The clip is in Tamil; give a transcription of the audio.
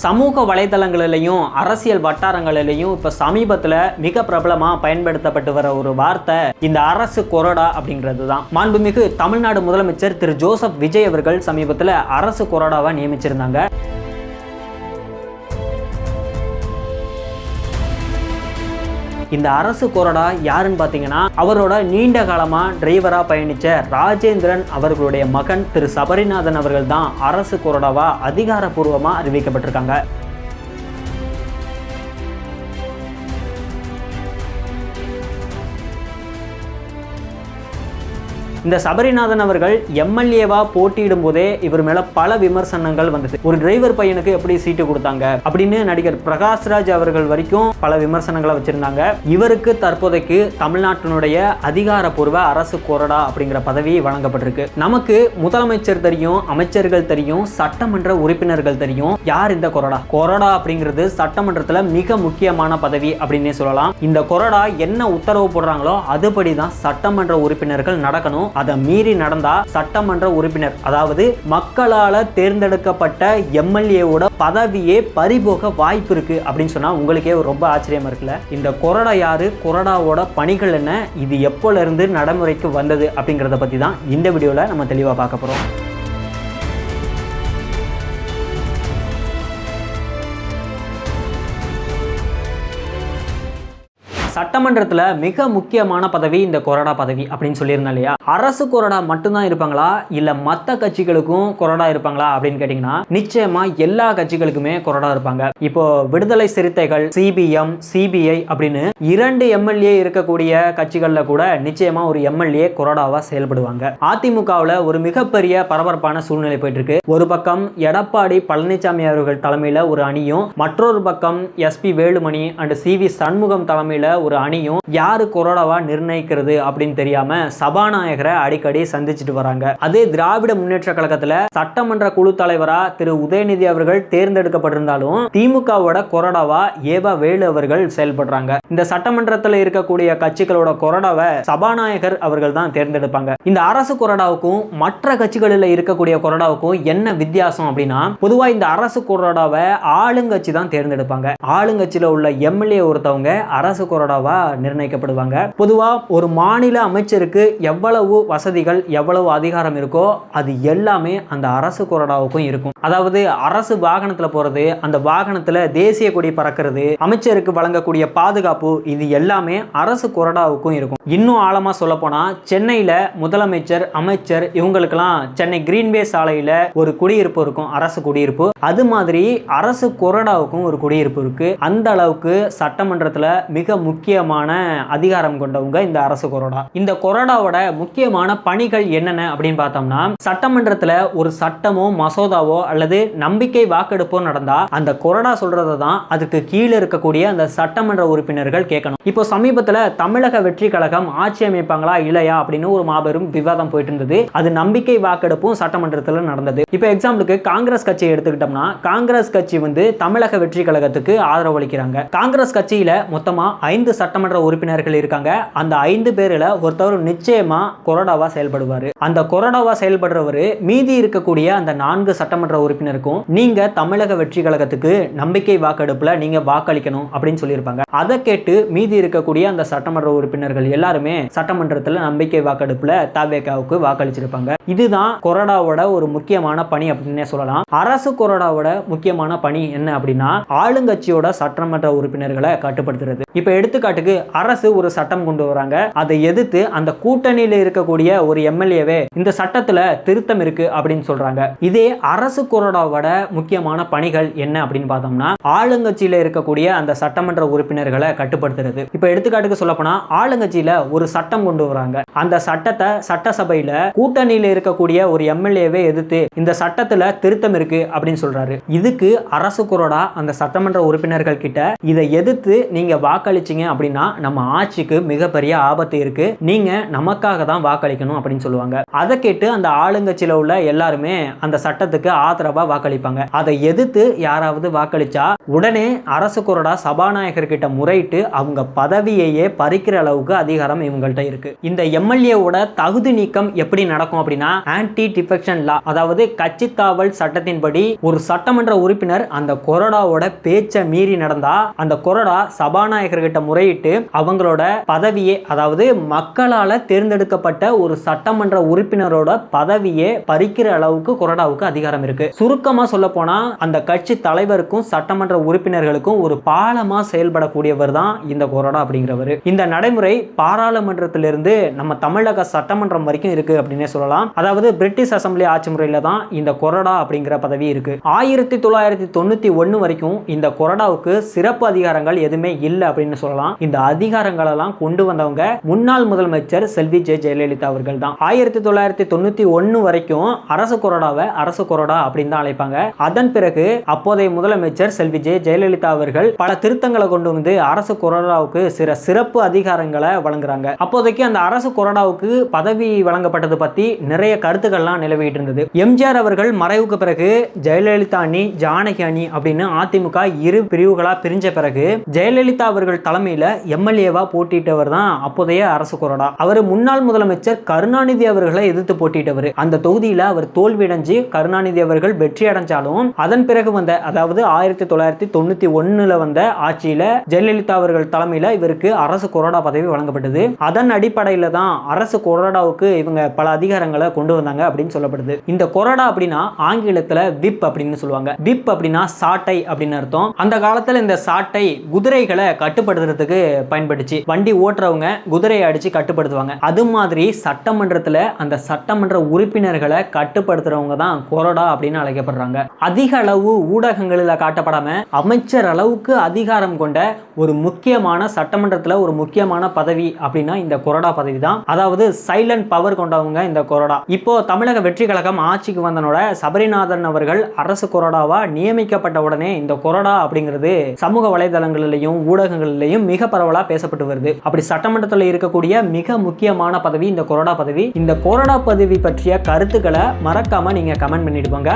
சமூக வலைதளங்களிலையும் அரசியல் வட்டாரங்களிலையும் இப்ப சமீபத்துல மிக பிரபலமா பயன்படுத்தப்பட்டு வர ஒரு வார்த்தை இந்த அரசு கொறடா அப்படிங்கிறது தான். மாண்புமிகு தமிழ்நாடு முதலமைச்சர் திரு ஜோசப் விஜய் அவர்கள் சமீபத்துல அரசு கொறடாவை நியமிச்சிருந்தாங்க. இந்த அரசு கொறடா யாருன்னு பாத்தீங்கன்னா, அவரோட நீண்ட காலமா டிரைவரா பயணிச்ச ராஜேந்திரன் அவர்களுடைய மகன் திரு சபரிநாதன் அவர்கள் தான் அரசு கொறடாவா அதிகாரப்பூர்வமா அறிவிக்கப்பட்டிருக்காங்க. இந்த சபரிநாதன் அவர்கள் எம்எல்ஏவா போட்டியிடும் போதே இவர் மேல பல விமர்சனங்கள் வந்தது. ஒரு டிரைவர் பையனுக்கு எப்படி சீட்டு கொடுத்தாங்க அப்படின்னு நடிகர் பிரகாஷ்ராஜ் அவர்கள் வரைக்கும் பல விமர்சனங்களை வச்சிருந்தாங்க. இவருக்கு தற்போதைக்கு தமிழ்நாட்டினுடைய அதிகாரப்பூர்வ அரசு கொறடா அப்படிங்கிற பதவி வழங்கப்பட்டிருக்கு. நமக்கு முதலமைச்சர் தெரியும், அமைச்சர்கள் தெரியும், சட்டமன்ற உறுப்பினர்கள் தெரியும். யார் இந்த கொறடா? கொறடா அப்படிங்கிறது சட்டமன்றத்துல மிக முக்கியமான பதவி அப்படின்னே சொல்லலாம். இந்த கொறடா என்ன உத்தரவு போடுறாங்களோ அதுபடிதான் சட்டமன்ற உறுப்பினர்கள் நடக்கணும். அதை மீறி நடந்தா சட்டமன்ற உறுப்பினர், அதாவது மக்களால தேர்ந்தெடுக்கப்பட்ட எம்எல்ஏவோட பதவியே பறிபோக வாய்ப்பு இருக்கு அப்படின்னு சொன்னா உங்களுக்கே ரொம்ப ஆச்சரியமா இருக்குல்ல. இந்த கொறடா யாரு, கொறடாவோட பணிகள் என்ன, இது எப்போல இருந்து நடைமுறைக்கு வந்தது அப்படிங்கறத பத்தி தான் இந்த வீடியோல நம்ம தெளிவா பார்க்க போறோம். சட்டமன்றத்தில் மிக முக்கியமான பதவி இந்த கொறடா பதவி அப்படின்னு சொல்லியிருந்தா இல்லையா. அரசு கொறடா மட்டும்தான் இருப்பாங்களா இல்ல மற்ற கட்சிகளுக்கும் கொறடா இருப்பாங்களா அப்படின்னு கேட்டீங்கன்னா, நிச்சயமா எல்லா கட்சிகளுக்குமே கொறடா இருப்பாங்க. இப்போ விடுதலை சிறுத்தைகள், சிபிஎம், சிபிஐ அப்படின்னு 2 எம்எல்ஏ இருக்கக்கூடிய கட்சிகள்ல கூட நிச்சயமா ஒரு எம்எல்ஏ கொறடாவா செயல்படுவாங்க. அதிமுகவில் ஒரு மிகப்பெரிய பரபரப்பான சூழ்நிலை போயிட்டு இருக்கு. ஒரு பக்கம் எடப்பாடி பழனிசாமி அவர்கள் தலைமையில ஒரு அணியும், மற்றொரு பக்கம் SP Velumani and CV Shanmugam தலைமையில ஒரு அணியும் யாரு கொறடாவா நிர்ணயிக்கிறது அப்படின்னு தெரியாம சபாநாயகரை அடிக்கடி சந்திச்சுட்டு வராங்க. அதே திராவிட முன்னேற்ற கழகத்துல சட்டமன்ற குழு தலைவரா திரு உதயநிதி அவர்கள் தேர்ந்தெடுக்கப்பட்டிருந்தாலும் திமுகவோட கொறடாவா ஏவா வேலு அவர்கள் செயல்படுறாங்க. இந்த சட்டமன்றத்தில் இருக்கக்கூடிய கட்சிகளோட கொறடாவை சபாநாயகர் அவர்கள் தான் தேர்ந்தெடுப்பாங்க. இந்த அரசு கொறடாவுக்கும் மற்ற கட்சிகளில் இருக்கக்கூடிய கொறடாவுக்கும் என்ன வித்தியாசம் அப்படின்னா, பொதுவா இந்த அரசு கொறடாவை ஆளுங்கட்சி தான் தேர்ந்தெடுப்பாங்க. ஆளுங்கட்சியில உள்ள எம்எல்ஏ ஒருத்தவங்க அரசு கொறடா நிர்ணயிக்கப்படுவாங்க. பொதுவா ஒரு மாநில அமைச்சருக்கு எவ்வளவு வசதிகள், எவ்வளவு அதிகாரம் இருக்கோ அது எல்லாமே அந்த அரசு கொறடாவுக்கும் இருக்கும். அதாவது அரசு வாகனத்துல போறது, அந்த வாகனத்துல தேசிய கொடி பறக்கிறது, அமைச்சருக்கு வழங்கக்கூடிய பாதுகாப்பு, இது எல்லாமே அரசு கொறடாவுக்கும் இருக்கும். இன்னும் ஆழமா சொல்ல போனா, சென்னையில முதலமைச்சர், அமைச்சர் இவங்களுக்கெல்லாம் சென்னை கிரீன்வே சாலையில ஒரு குடியிருப்பு இருக்கும், அரசு குடியிருப்பு. அது மாதிரி அரசு கொறடாவுக்கும் ஒரு குடியிருப்பு இருக்கு. அந்த அளவுக்கு சட்டமன்றத்துல மிக முக்கியமான அதிகாரம் கொண்டவங்க இந்த அரசு கொறடா. இந்த கொறடாவோட முக்கியமான பணிகள் என்னென்ன அப்படின்னு பார்த்தோம்னா, சட்டமன்றத்தில் ஒரு சட்டமோ மசோதாவோ அல்லது நம்பிக்கை வாக்கெடுப்போ நடந்தா அந்த கொறடா சொல்றதை தான் அதுக்கு கீழே இருக்கக்கூடிய அந்த சட்டமன்ற உறுப்பினர்கள் கேட்கணும். இப்போ சமீபத்தில் தமிழக வெற்றி கழகம் ஆட்சி அமைப்பாங்களா இல்லையா அப்படின்னு ஒரு மாபெரும் விவாதம் போயிட்டு இருந்தது. அது நம்பிக்கை வாக்கெடுப்பும் சட்டமன்றத்தில் நடந்தது. இப்போ எக்ஸாம்பிளுக்கு காங்கிரஸ் கட்சியை எடுத்துக்கிட்டோம்னா, காங்கிரஸ் கட்சி தமிழக வெற்றி கழகத்துக்கு ஆதரவு அளிக்கிறாங்க. காங்கிரஸ் கட்சியில மொத்தமா 5 சட்டமன்ற உறுப்பினர்கள் இருக்காங்க. அந்த 5 பேர்ல ஒருத்தர் நிச்சயமா கொறடாவா செயல்படுவாரு. அந்த கொறடாவா செயல்படுறவரு மீதி இருக்கக்கூடிய அந்த 4 சட்டமன்ற உறுப்பினருக்கும் நீங்க தமிழக வெற்றி கழகத்துக்கு நம்பிக்கை வாக்கெடுப்புல நீங்க வாக்களிக்கணும் அப்படின்னு சொல்லியிருப்பாங்க. அதை கேட்டு மீதி இருக்கக்கூடிய அந்த சட்டமன்ற உறுப்பினர்கள் எல்லாருமே சட்டமன்றத்தில் நம்பிக்கை வாக்கெடுப்புல தவேகாவுக்கு வாக்களிச்சிருப்பாங்க. இதுதான் கொறடாவோட ஒரு முக்கியமான பணி அப்படின்னே சொல்லலாம். அரசு கொறடாவோட முக்கியமான பணி என்ன அப்படின்னா, ஆளுங்கட்சியோட சட்டமன்ற உறுப்பினர்களை கட்டுப்படுத்துறது. இப்ப எடுத்துக்காட்டுக்கு அரசு ஒரு சட்டம் கொண்டு வராங்க, அதை எதிர்த்து அந்த கூட்டணியில் இருக்கக்கூடிய ஒரு எம்எல்ஏவே இந்த சட்டத்துல திருத்தம் இருக்கு அப்படின்னு சொல்றாங்க. இதே அரசு கொறடாவோட முக்கியமான பணிகள் என்ன அப்படின்னு பார்த்தோம்னா, ஆளுங்கட்சியில இருக்கக்கூடிய அந்த சட்டமன்ற உறுப்பினர்களை கட்டுப்படுத்துறது. இப்ப எடுத்துக்காட்டுக்கு சொல்ல போனா, ஆளுங்கட்சியில ஒரு சட்டம் கொண்டு வராங்க, அந்த சட்டத்தை சட்டசபையில கூட்டணியில் இருக்கக்கூடிய ஒரு எம்எல்ஏவே எதிர்த்து இந்த சட்டத்துல திருத்தம் இருக்கு அப்படின்னு சொல்றாரு. இதுக்கு அரசு கொறடா அந்த சட்டமன்ற உறுப்பினர்கள் கிட்ட இதை எதிர்த்து நீங்க வாக்களிச்சீங்க அப்படின்னா நம்ம ஆட்சிக்கு மிகப்பெரிய ஆபத்து இருக்கு, நீங்க நமக்காக தான் வாக்களிக்கணும் அப்படின்னு சொல்லுவாங்க. அதை கேட்டு அந்த ஆளுங்கட்சியில உள்ள எல்லாருமே அந்த சட்டத்துக்கு ஆதரவா வாக்களிப்பாங்க. அதை எதிர்த்து யாராவது வாக்களிச்சா உடனே அரசு கொறடா சபாநாயகர் கிட்ட முறையிட்டு அவங்க பதவியையே பறிக்கிற அளவுக்கு அதிகாரம் இவங்கள்ட்ட இருக்கு. இந்த எம்எல்ஏவோட தகுதி நீக்கம் எப்படி நடக்கும் அப்படின்னா ஆன்டி டிஃபெக்ஷன் லா, அதாவது கட்சி தாவல் சட்டத்தின்படி ஒரு சட்டமன்ற உறுப்பினர் அந்த கொறடாவோட பேச்சை மீறி நடந்தா அந்த கொறடா சபாநாயகர் கிட்ட முறையிட்டு அவங்களோட பதவியே, அதாவது மக்களால தேர்ந்தெடுக்கப்பட்ட ஒரு சட்டமன்ற உறுப்பினரோட பதவியே பறிக்கிற அளவுக்கு கொறடாவுக்கு அதிகாரம் இருக்கு. சுருக்கமா சொல்ல போனா அந்த கட்சி தலைவருக்கும் சட்டமன்ற உறுப்பினர்களுக்கும் ஒரு பாலமா செயல்படக்கூடியவர் தான் இந்த கொறடா அப்படிங்கிறவர். இந்த நடைமுறை பாராளுமன்றத்திலிருந்து நம்ம தமிழக சட்டமன்றம் வரைக்கும் இருக்கு அப்படின்னே சொல்லலாம். அதாவது பிரிட்டிஷ் அசம்பிளி ஆட்சி முறையில தான் இந்த கொறடா அப்படிங்கிற பதவி இருக்கு. 1991 வரைக்கும் இந்த கொறடாவுக்கு சிறப்பு அதிகாரங்கள் எதுவுமே இல்லை அப்படின்னு சொல்லலாம். இந்த அதிகாரங்கள் எல்லாம் கொண்டு வந்தவங்க முன்னாள் முதலமைச்சர் செல்வி ஜெயலலிதா அவர்கள் தான். 1991 வரைக்கும் அரசு கொறடாவை அரசு கொறடா அப்படின்னு தான் அழைப்பாங்க. அதன் பிறகு அப்போதைய முதலமைச்சர் செல்வி ஜெயலலிதா அவர்கள் பல திருத்தங்களை கொண்டு வந்து அரசு கொறடாவுக்கு சிறப்பு அதிகாரங்களை வழங்குறாங்க. அப்போதைக்கு அந்த அரசு கொறடாவுக்கு பதவி வழங்கப்பட்டது பத்தி நிறைய கருத்துக்கள்லாம் நிலவிட்டு இருந்தது. எம்ஜிஆர் அவர்கள் மறைவுக்கு பிறகு ஜெயலலிதா அணி, ஜானகி அணி அப்படின்னு அதிமுக இரு பிரிவுகளா பிரிஞ்ச பிறகு ஜெயலலிதா அவர்கள் தலைமையில எம்எல்ஏவா போட்டிட்டவர் தான் அப்போதைய அரசு கொறடா. அவர் முன்னாள் முதலமைச்சர் கருணாநிதி அவர்களை எதிர்த்து போட்டிட்டவர். அந்த தொகுதியில அவர் தோல்வியடைஞ்சு கருணாநிதி அவர்கள் வெற்றி அடைஞ்சாலும் அதன் பிறகு வந்த, அதாவது 1991 வந்த ஆட்சியில ஜெயலலிதா அவர்கள் தலைமையில இவருக்கு அரசு கொறடா பதவி வழங்கப்பட்டது. அதன் அடிப்படையில தான் அரசு கொறடாவுக்கு இவங்க பல அதிகாரங்களை கொண்டு வந்தாங்க அப்படின்னு சொல்லப்படுது. இந்த கொறடா அப்படின்னா ஆங்கிலத்துல விப் அப்படின்னு சொல்லுவாங்க. விப் அப்படின்னா சாட்டை அப்படின்னு அர்த்தம். அந்த காலத்துல இந்த சாட்டை குதிரைகளை கட்டுப்படுத்துறதுக்கு பயன்படுச்சு. வண்டி ஓட்டுறவங்க குதிரையை அடிச்சு கட்டுப்படுத்துவாங்க. அது மாதிரி சட்டமன்றத்துல அந்த சட்டமன்ற உறுப்பினர்களை கட்டுப்படுத்துறவங்க தான் கொறடா அப்படின்னு அழைக்கப்படுறாங்க. அதிக அளவு ஊடகங்களில் காட்டப்படாம அமைச்சர் அளவுக்கு அதிகாரம் கொண்ட ஒரு முக்கியமான சட்டமன்றத்தில் ஒரு முக்கியமான பதவி அப்படின்னா இந்த கொறடா பதவி தான். அதாவது சைலண்ட் பவர் கொண்டவங்க இந்த கொறடா. இப்போ தமிழக வெற்றி கழகம் ஆட்சிக்கு வந்தனோட சபரிநாதன் அவர்கள் அரசு கொறடாவா நியமிக்கப்பட்ட உடனே இந்த கொறடா அப்படிங்கிறது சமூக வலைதளங்களிலையும் ஊடகங்களிலையும் மிக பரவலா பேசப்பட்டு வருது. அப்படி சட்டமன்றத்தில் இருக்கக்கூடிய மிக முக்கியமான பதவி இந்த கொறடா பதவி. இந்த கொறடா பதவி பற்றிய கருத்துக்களை மறக்காம நீங்க கமெண்ட் பண்ணிடுவாங்க.